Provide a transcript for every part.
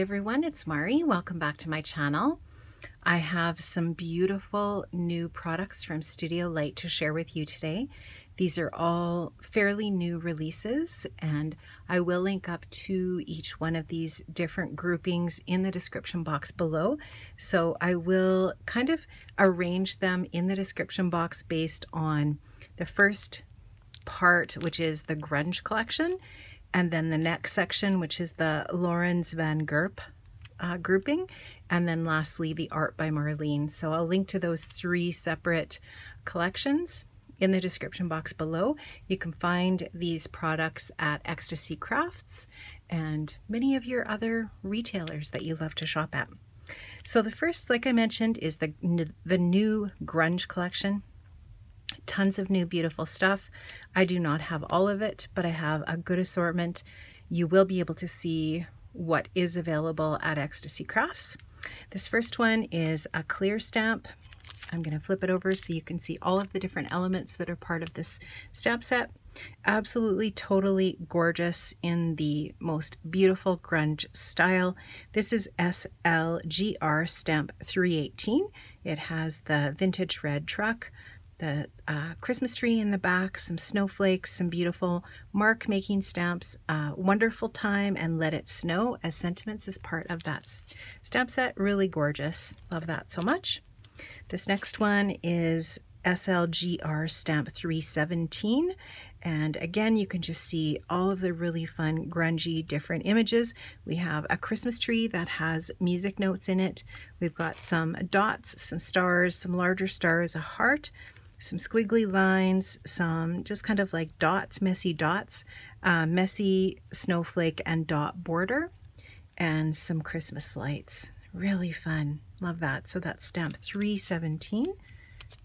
everyone, it's Mari. Welcome back to my channel. I have some beautiful new products from Studio Light to share with you today. These are all fairly new releases, and I will link up to each one of these different groupings in the description box below. So I will kind of arrange them in the description box based on the first part, which is the grunge collection, and then the next section, which is the Laurens van Gurp grouping, and then lastly the art by Marlene. So I'll link to those three separate collections in the description box below. You can find these products at Ecstasy Crafts and many of your other retailers that you love to shop at. So the first, like I mentioned, is the new grunge collection. Tons of new beautiful stuff. I do not have all of it, but I have a good assortment. You will be able to see what is available at Ecstasy Crafts. This first one is a clear stamp. I'm going to flip it over so you can see all of the different elements that are part of this stamp set. Absolutely, totally gorgeous in the most beautiful grunge style. This is SLGR stamp 318. It has the vintage red truck, the Christmas tree in the back, some snowflakes, some beautiful mark making stamps, Wonderful Time and Let It Snow as sentiments as part of that stamp set. Really gorgeous. Love that so much. This next one is SLGR stamp 317. And again, you can just see all of the really fun, grungy, different images. We have a Christmas tree that has music notes in it. We've got some dots, some stars, some larger stars, a heart, some squiggly lines, some just kind of like dots, messy snowflake and dot border, and some Christmas lights. Really fun. Love that. So that's stamp 317.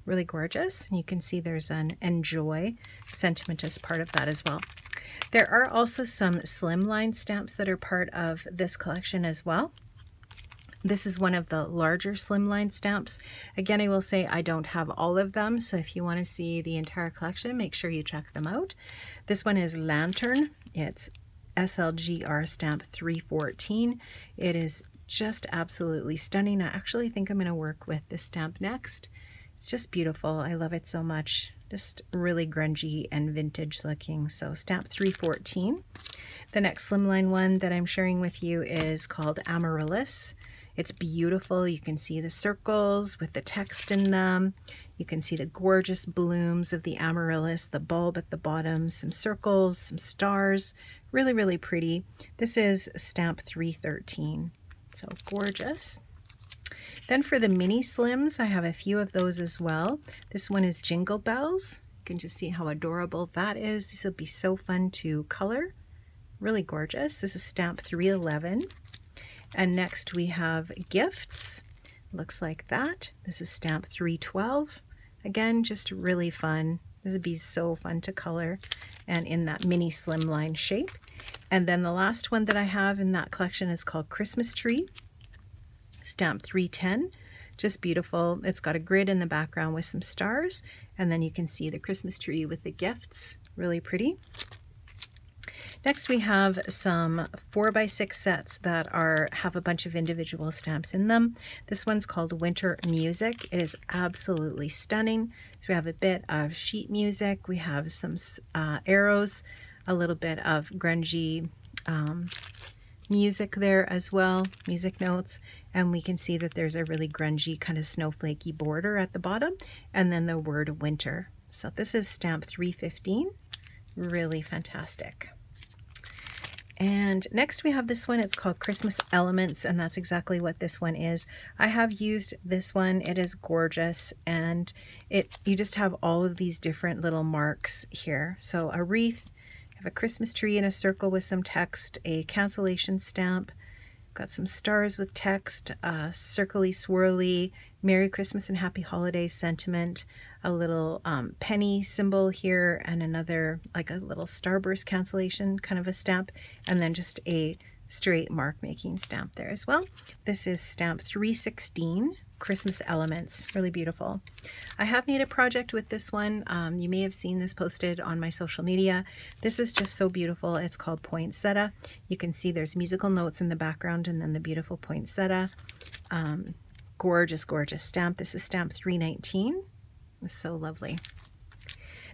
Really gorgeous. And you can see there's an enjoy sentiment as part of that as well. There are also some slimline stamps that are part of this collection as well. This is one of the larger slimline stamps. Again, I will say I don't have all of them, so if you want to see the entire collection, make sure you check them out. This one is Lantern. It's SLGR stamp 314. It is just absolutely stunning. I actually think I'm going to work with this stamp next. It's just beautiful. I love it so much. Just really grungy and vintage looking. So stamp 314. The next slimline one that I'm sharing with you is called Amaryllis. It's beautiful. You can see the circles with the text in them. You can see the gorgeous blooms of the amaryllis, the bulb at the bottom, some circles, some stars. Really, really pretty. This is stamp 313. So gorgeous. Then for the mini slims, I have a few of those as well. This one is Jingle Bells. You can just see how adorable that is. These will be so fun to color. Really gorgeous. This is stamp 311. And next we have Gifts. Looks like that. This is stamp 312. Again, just really fun. This would be so fun to color and in that mini slimline shape. And then the last one that I have in that collection is called Christmas Tree. Stamp 310. Just beautiful. It's got a grid in the background with some stars. And then you can see the Christmas tree with the gifts. Really pretty. Next we have some 4x6 sets that have a bunch of individual stamps in them. This one's called Winter Music. It is absolutely stunning. So we have a bit of sheet music, we have some arrows, a little bit of grungy music there as well, music notes, and we can see that there's a really grungy kind of snowflakey border at the bottom, and then the word winter. So this is stamp 315. Really fantastic. And next we have this one. It's called Christmas Elements, and that's exactly what this one is. I have used this one. It is gorgeous, and you just have all of these different little marks here. So a wreath, you have a Christmas tree in a circle with some text, a cancellation stamp, got some stars with text, a circly swirly Merry Christmas and Happy Holidays sentiment, a little penny symbol here, and another like a little starburst cancellation kind of a stamp, and then just a straight mark making stamp there as well. This is stamp 316, Christmas elements. Really beautiful. I have made a project with this one. You may have seen this posted on my social media. This is just so beautiful. It's called Poinsettia. You can see there's musical notes in the background and then the beautiful poinsettia. Gorgeous, gorgeous stamp. This is stamp 319. It's so lovely.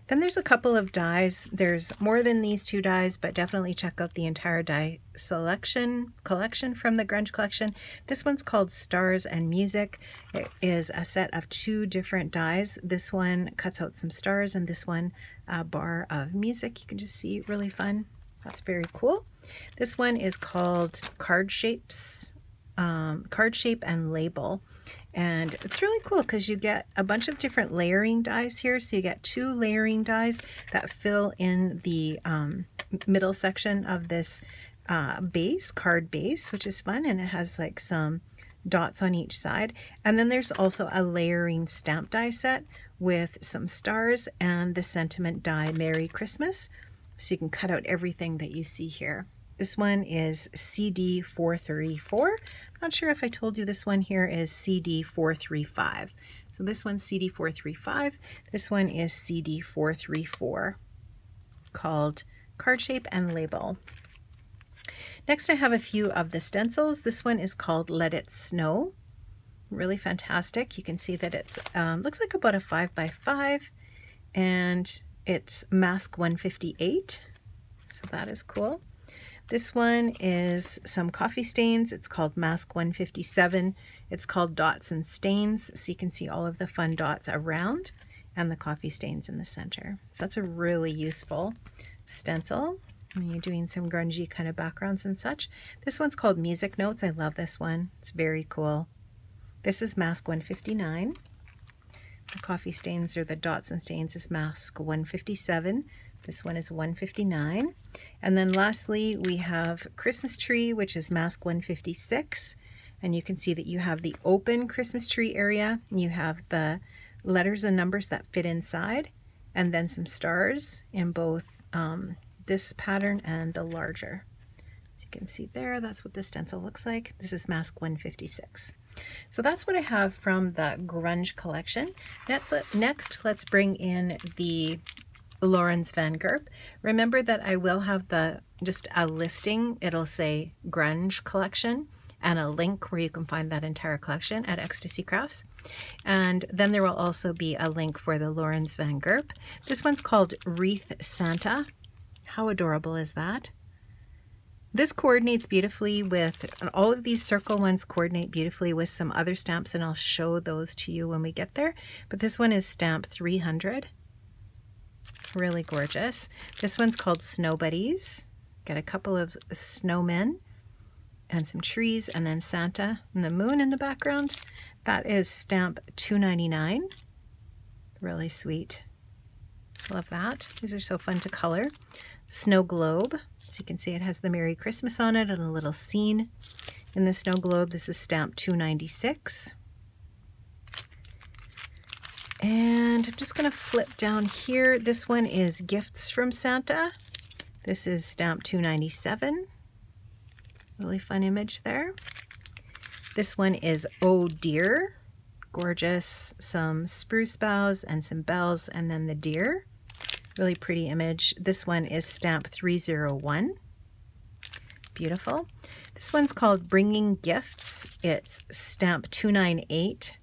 Then there's a couple of dies. There's more than these two dies, but definitely check out the entire die collection from the Grunge collection. This one's called Stars and Music. It is a set of 2 different dies. This one cuts out some stars and this one a bar of music. You can just see, really fun. That's very cool. This one is called Card Shape and Label. And it's really cool because you get a bunch of different layering dies here. So you get 2 layering dies that fill in the middle section of this card base, which is fun. And it has like some dots on each side. And then there's also a layering stamp die set with some stars and the sentiment die Merry Christmas. So you can cut out everything that you see here. This one is CD 434. Not sure if I told you this one here is CD 435. So this one's CD 435. This one is CD 434, called Card Shape and Label. Next I have a few of the stencils. This one is called Let It Snow. Really fantastic. You can see that it's looks like about a 5x5 and it's mask 158. So that is cool. This one is some coffee stains. It's called Mask 157. It's called Dots and Stains. So you can see all of the fun dots around and the coffee stains in the center. So that's a really useful stencil when you're doing some grungy kind of backgrounds and such. This one's called Music Notes. I love this one. It's very cool. This is Mask 159. The coffee stains or the dots and stains is Mask 157. This one is 159. And then lastly, we have Christmas Tree, which is Mask 156. And you can see that you have the open Christmas tree area. You have the letters and numbers that fit inside, and then some stars in both this pattern and the larger. So you can see there, that's what the stencil looks like. This is Mask 156. So that's what I have from the Grunge collection. Next, let's bring in the Laurens van Gurp. Remember that I will have just a listing. It'll say Grunge collection and a link where you can find that entire collection at Ecstasy Crafts. And then there will also be a link for the Laurens van Gurp. This one's called Wreath Santa. How adorable is that? This coordinates beautifully with, all of these circle ones coordinate beautifully with some other stamps, and I'll show those to you when we get there. But this one is stamp 300. Really gorgeous. This one's called Snow Buddies. Got a couple of snowmen and some trees, and then Santa and the moon in the background. That is stamp 299. Really sweet. Love that. These are so fun to color. Snow Globe. So you can see it has the Merry Christmas on it and a little scene in the snow globe. This is stamp 296. And I'm just going to flip down here. This one is Gifts from Santa. This is stamp 297. Really fun image there. This one is Oh Dear. Gorgeous. Some spruce boughs and some bells and then the deer. Really pretty image. This one is stamp 301. Beautiful. This one's called Bringing Gifts. It's stamp 298.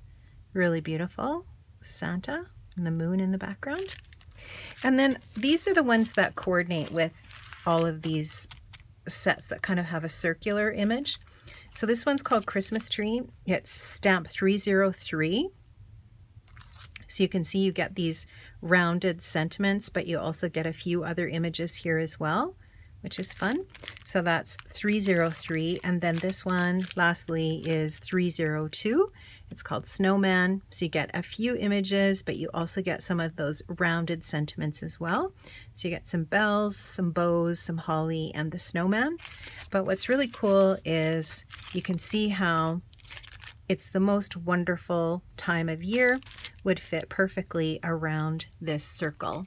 Really beautiful. Santa and the moon in the background. And then these are the ones that coordinate with all of these sets that kind of have a circular image. So this one's called Christmas Tree. It's stamp 303. So you can see you get these rounded sentiments, but you also get a few other images here as well, which is fun. So that's 303. And then this one, lastly, is 302. It's called Snowman. So you get a few images, but you also get some of those rounded sentiments as well. So you get some bells, some bows, some holly, and the snowman. But what's really cool is you can see how it's the most wonderful time of year, would fit perfectly around this circle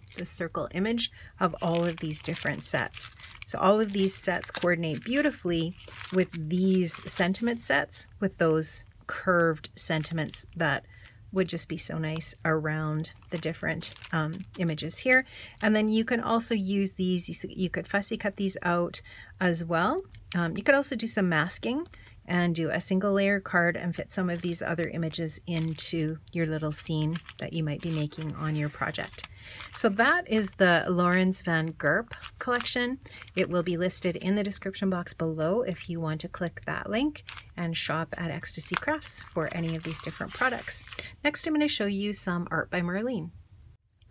image of all of these different sets. So all of these sets coordinate beautifully with these sentiment sets with those curved sentiments that would just be so nice around the different images here. And then you can also use these, you could fussy cut these out as well. You could also do some masking and do a single layer card and fit some of these other images into your little scene that you might be making on your project. So that is the Laurens van Gurp collection. It will be listed in the description box below if you want to click that link and shop at Ecstasy Crafts for any of these different products. Next, I'm going to show you some art by Marlene.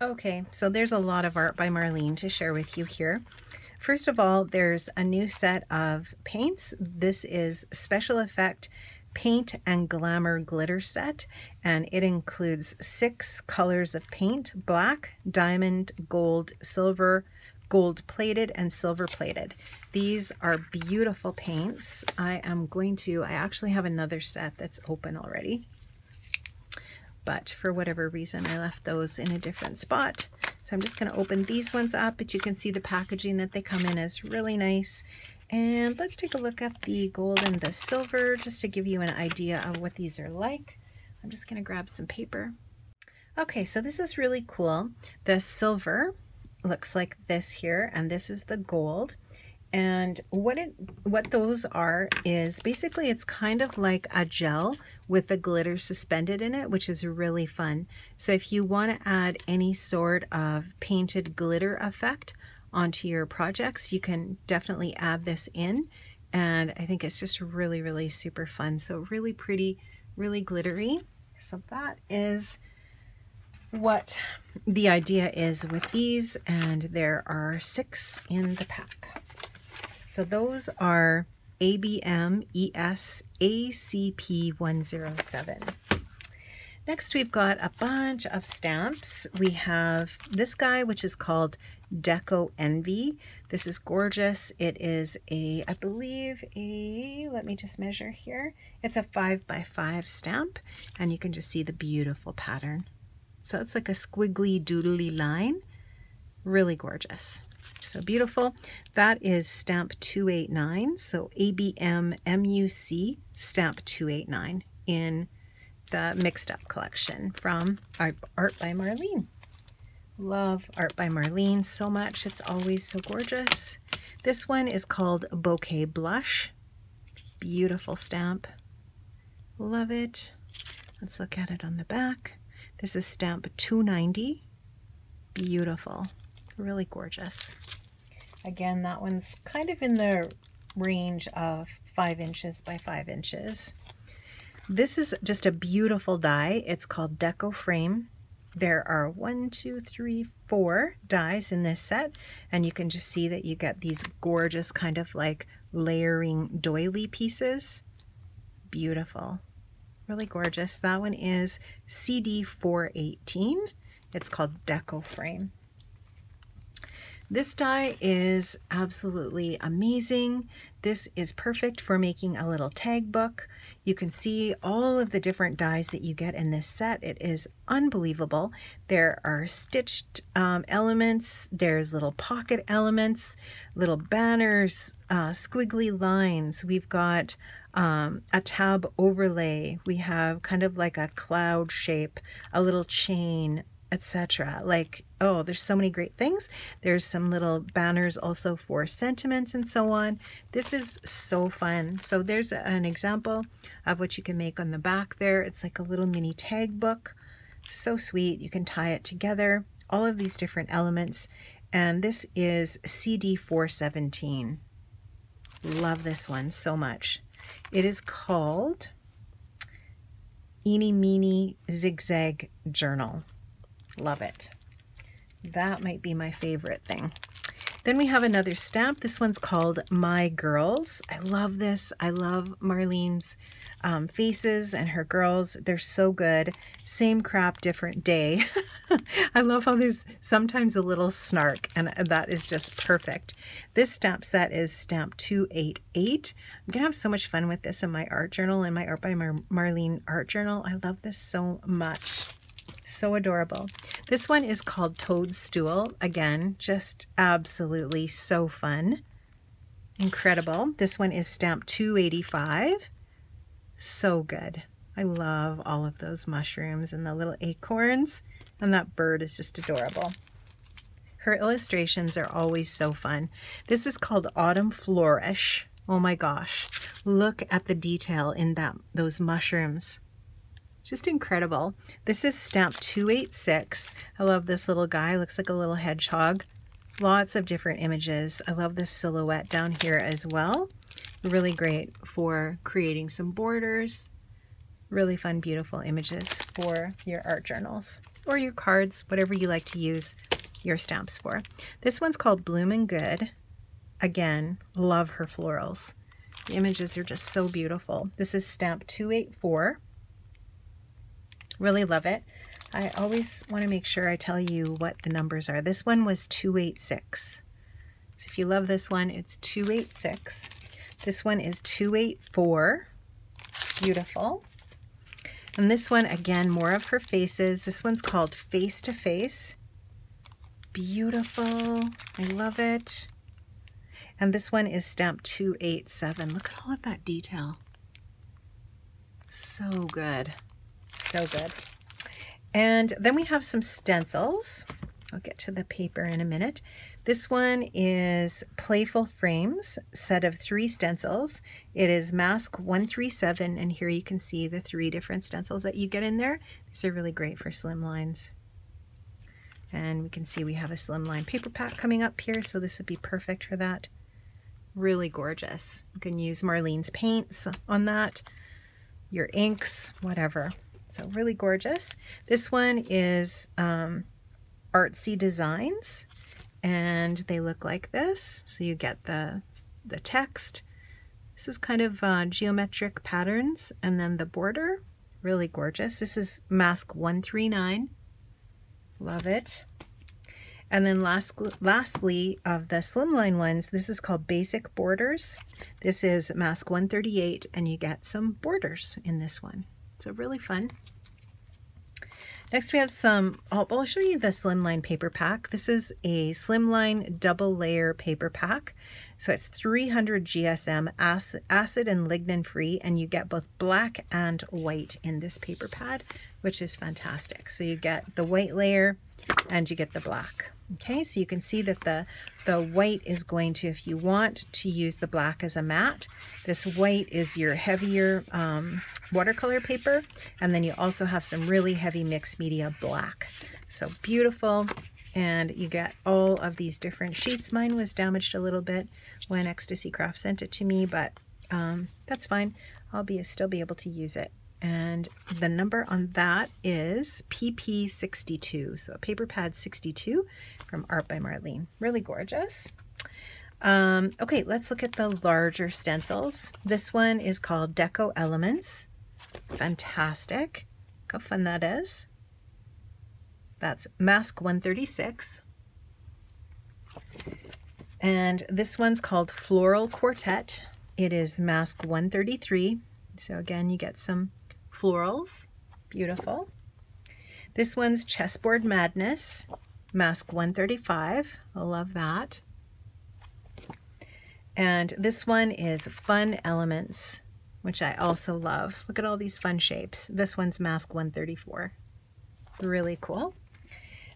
Okay, so there's a lot of art by Marlene to share with you here. First of all, there's a new set of paints. This is Special Effect Paint and Glamour Glitter Set, and it includes 6 colors of paint: black, diamond, gold, silver, gold plated, and silver plated. These are beautiful paints. I actually have another set that's open already, but for whatever reason I left those in a different spot. So I'm just going to open these ones up, but you can see the packaging that they come in is really nice. And let's take a look at the gold and the silver just to give you an idea of what these are like. I'm just going to grab some paper. Okay, so this is really cool. The silver looks like this here, and this is the gold. And what those are is basically it's kind of like a gel with the glitter suspended in it, which is really fun. So if you want to add any sort of painted glitter effect onto your projects, you can definitely add this in. And I think it's just really, really super fun. So really pretty, really glittery. So that is what the idea is with these. And there are 6 in the pack. So those are ABM ES ACP107. Next, we've got a bunch of stamps. We have this guy, which is called Deco Envy. This is gorgeous. It is I believe let me just measure here. It's a 5x5 stamp, and you can just see the beautiful pattern. So it's like a squiggly doodly line. Really gorgeous. So beautiful. That is stamp 289. So ABM MUC stamp 289 in the Mixed Up collection from Art by Marlene. Love Art by Marlene so much. It's always so gorgeous. This one is called Bouquet Blush. Beautiful stamp. Love it. Let's look at it on the back. This is stamp 290. Beautiful. Really gorgeous. Again, that one's kind of in the range of 5 inches by 5 inches. This is just a beautiful die. It's called Deco Frame. There are 1, 2, 3, 4 dies in this set, and you can just see that you get these gorgeous kind of like layering doily pieces. Beautiful. Really gorgeous. That one is CD 418. It's called Deco Frame. This die is absolutely amazing. This is perfect for making a little tag book. You can see all of the different dies that you get in this set. It is unbelievable. There are stitched elements, there's little pocket elements, little banners, squiggly lines. We've got a tab overlay. We have kind of like a cloud shape, a little chain, etc. Like, oh, there's so many great things. There's some little banners also for sentiments and so on. This is so fun. So there's an example of what you can make on the back there. It's like a little mini tag book. So sweet. You can tie it together. All of these different elements. And this is CD 417. Love this one so much. It is called Eeny Meeny Zigzag Journal. Love it. That might be my favorite thing. Then we have another stamp. This one's called My Girls. I love this. I love Marlene's faces and her girls. They're so good. Same crap, different day. I love how there's sometimes a little snark, and that is just perfect. This stamp set is stamp 288. I'm gonna have so much fun with this in my art journal, in my Art by Marlene art journal. I love this so much. So adorable. This one is called Toadstool. Again, just absolutely so fun. Incredible. This one is stamp 285. So good. I love all of those mushrooms and the little acorns, and that bird is just adorable. Her illustrations are always so fun. This is called Autumn Flourish. Oh my gosh, look at the detail in those mushrooms. Just incredible. This is stamp 286. I love this little guy, looks like a little hedgehog. Lots of different images. I love this silhouette down here as well. Really great for creating some borders. Really fun, beautiful images for your art journals or your cards, whatever you like to use your stamps for. This one's called Bloomin' Good. Again, love her florals. The images are just so beautiful. This is stamp 284. Really love it. I always want to make sure I tell you what the numbers are. This one was 286. So if you love this one, it's 286. This one is 284. Beautiful. And this one, again, more of her faces. This one's called Face to Face. Beautiful. I love it. And this one is stamp 287. Look at all of that detail. So good. So good. And then we have some stencils. I'll get to the paper in a minute. This one is Playful Frames, set of 3 stencils. It is mask 137, and here you can see the 3 different stencils that you get in there. These are really great for slim lines. And we can see we have a slimline paper pack coming up here, so this would be perfect for that. Really gorgeous. You can use Marlene's paints on that, your inks, whatever. So really gorgeous. This one is Artsy Designs, and they look like this. So you get the text. This is kind of geometric patterns, and then the border, really gorgeous. This is mask 139. Love it. And then lastly, of the slimline ones, this is called Basic Borders. This is mask 138, and you get some borders in this one. So really fun. Next we have some, I'll show you the slimline paper pack. This is a slimline double layer paper pack. So it's 300 GSM, acid and lignin free, and you get both black and white in this paper pad, which is fantastic. So you get the white layer and you get the black. Okay, so you can see that the white is going to, if you want to use the black as a matte, this white is your heavier watercolor paper, and then you also have some really heavy mixed media black. So beautiful, and you get all of these different sheets. Mine was damaged a little bit when Ecstasy Crafts sent it to me, but that's fine. I'll still be able to use it. And the number on that is PP62, so paper pad 62 from Art by Marlene. Really gorgeous. Okay, let's look at the larger stencils. This one is called Deco Elements. Fantastic. Look how fun that is. That's mask 136. And this one's called Floral Quartet. It is mask 133. So again, you get some florals. Beautiful. This one's Chessboard Madness, mask 135. I love that. And this one is Fun Elements, which I also love. Look at all these fun shapes. This one's mask 134. Really cool.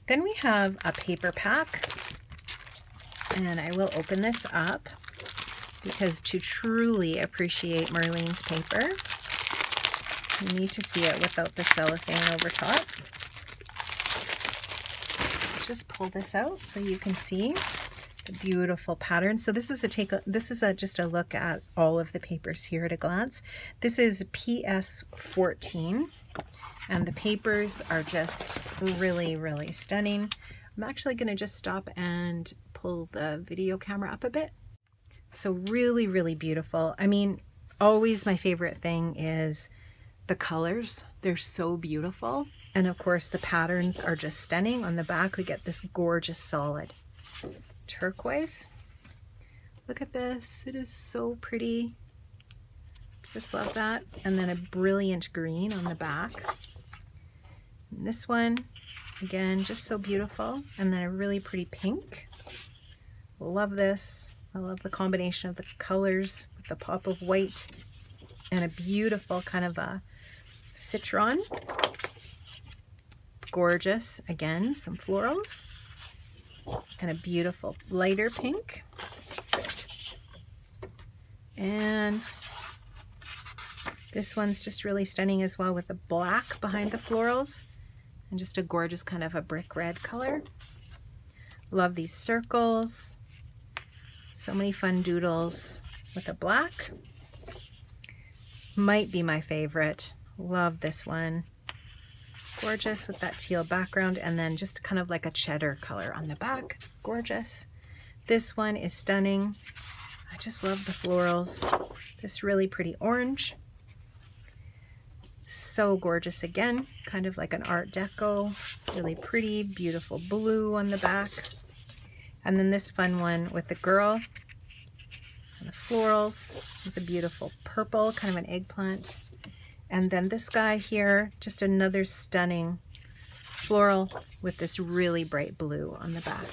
Then we have a paper pack, and I will open this up because to truly appreciate Marlene's paper, you need to see it without the cellophane over top. So just pull this out so you can see the beautiful pattern. So this is just a look at all of the papers here at a glance. This is PS 14, and the papers are just really, really stunning. I'm actually going to just stop and pull the video camera up a bit. So really, really beautiful. I mean, always my favorite thing is the colors. They're so beautiful. And of course, the patterns are just stunning. On the back, we get this gorgeous solid turquoise. Look at this. It is so pretty. Just love that. And then a brilliant green on the back. And this one, again, just so beautiful. And then a really pretty pink. Love this. I love the combination of the colors with the pop of white and a beautiful kind of a Citron. Gorgeous, again, some florals. And a beautiful lighter pink. And this one's just really stunning as well with the black behind the florals. And just a gorgeous kind of a brick red color. Love these circles. So many fun doodles with the black. Might be my favorite. Love this one. Gorgeous with that teal background, and then just kind of like a cheddar color on the back. Gorgeous. This one is stunning. I just love the florals. This really pretty orange. So gorgeous again, kind of like an Art Deco. Really pretty, beautiful blue on the back. And then this fun one with the girl and the florals with a beautiful purple, kind of an eggplant. And then this guy here, just another stunning floral with this really bright blue on the back.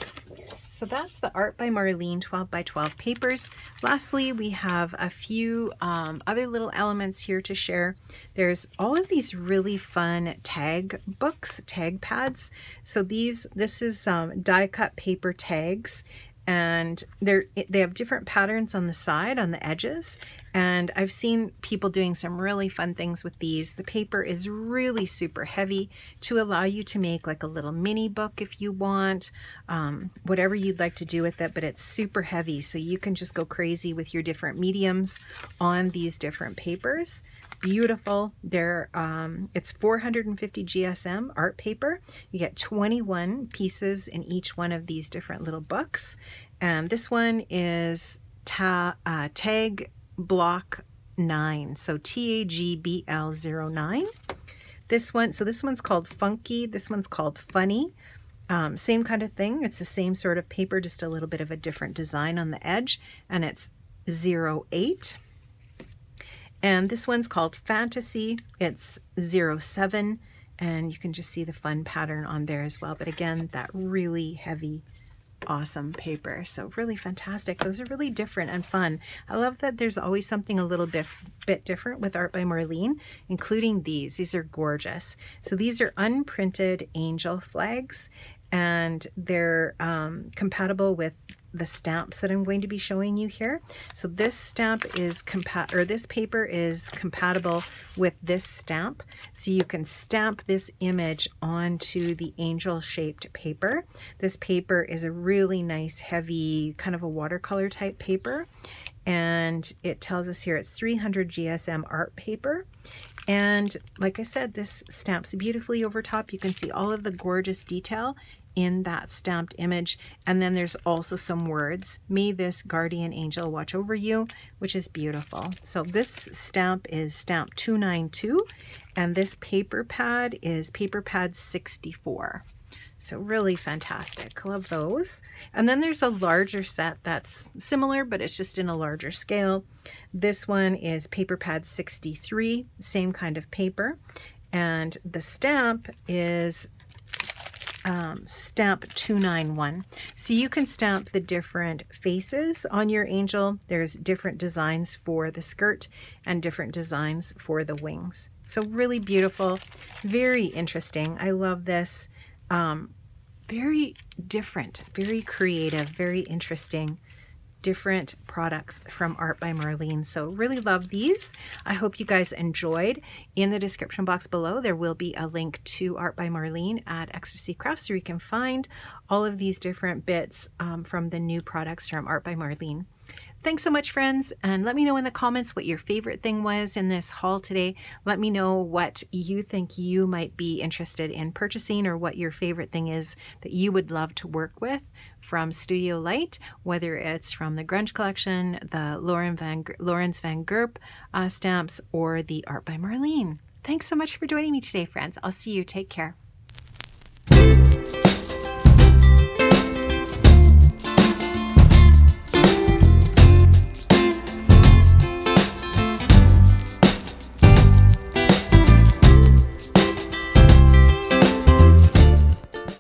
So that's the Art by Marlene 12 by 12 papers. Lastly, we have a few other little elements here to share. There's all of these really fun tag books, tag pads. So this is die cut paper tags, and they have different patterns on the side, on the edges. And I've seen people doing some really fun things with these. The paper is really super heavy to allow you to make like a little mini book if you want, whatever you'd like to do with it, but it's super heavy. So you can just go crazy with your different mediums on these different papers. Beautiful. It's 450 GSM art paper. You get 21 pieces in each one of these different little books. And this one is tag block 9, so TAGBL09. This one's called Funky, this one's called Funny. Same kind of thing, it's the same sort of paper, just a little bit of a different design on the edge, and it's 08. And this one's called Fantasy, it's 07, and you can just see the fun pattern on there as well. But again, that really heavy, awesome paper. So really fantastic. Those are really different and fun. I love that there's always something a little bit different with Art by Marlene, including these. These are gorgeous. So these are unprinted angel flags, and they're compatible with the stamps that I'm going to be showing you here. So this stamp is this paper is compatible with this stamp. So you can stamp this image onto the angel shaped paper. This paper is a really nice, heavy, kind of a watercolor type paper. And it tells us here it's 300 GSM art paper. And like I said, this stamps beautifully over top. You can see all of the gorgeous detail in that stamped image. And then there's also some words. May this guardian angel watch over you, which is beautiful. So this stamp is stamp 292, and this paper pad is paper pad 64. So really fantastic. Love those. And then there's a larger set that's similar, but it's just in a larger scale. This one is paper pad 63, same kind of paper. And the stamp is stamp 291. So you can stamp the different faces on your angel. There's different designs for the skirt and different designs for the wings. So really beautiful, very interesting. I love this. Very different, very creative, very interesting, different products from Art by Marlene. So really love these. I hope you guys enjoyed. In the description box below, there will be a link to Art by Marlene at Ecstasy Crafts, where you can find all of these different bits from the new products from Art by Marlene. Thanks so much, friends, and let me know in the comments what your favorite thing was in this haul today. Let me know what you think you might be interested in purchasing, or what your favorite thing is that you would love to work with from Studio Light, whether it's from the Grunge collection, the Laurens van Gurp stamps, or the Art by Marlene. Thanks so much for joining me today, friends. I'll see you. Take care.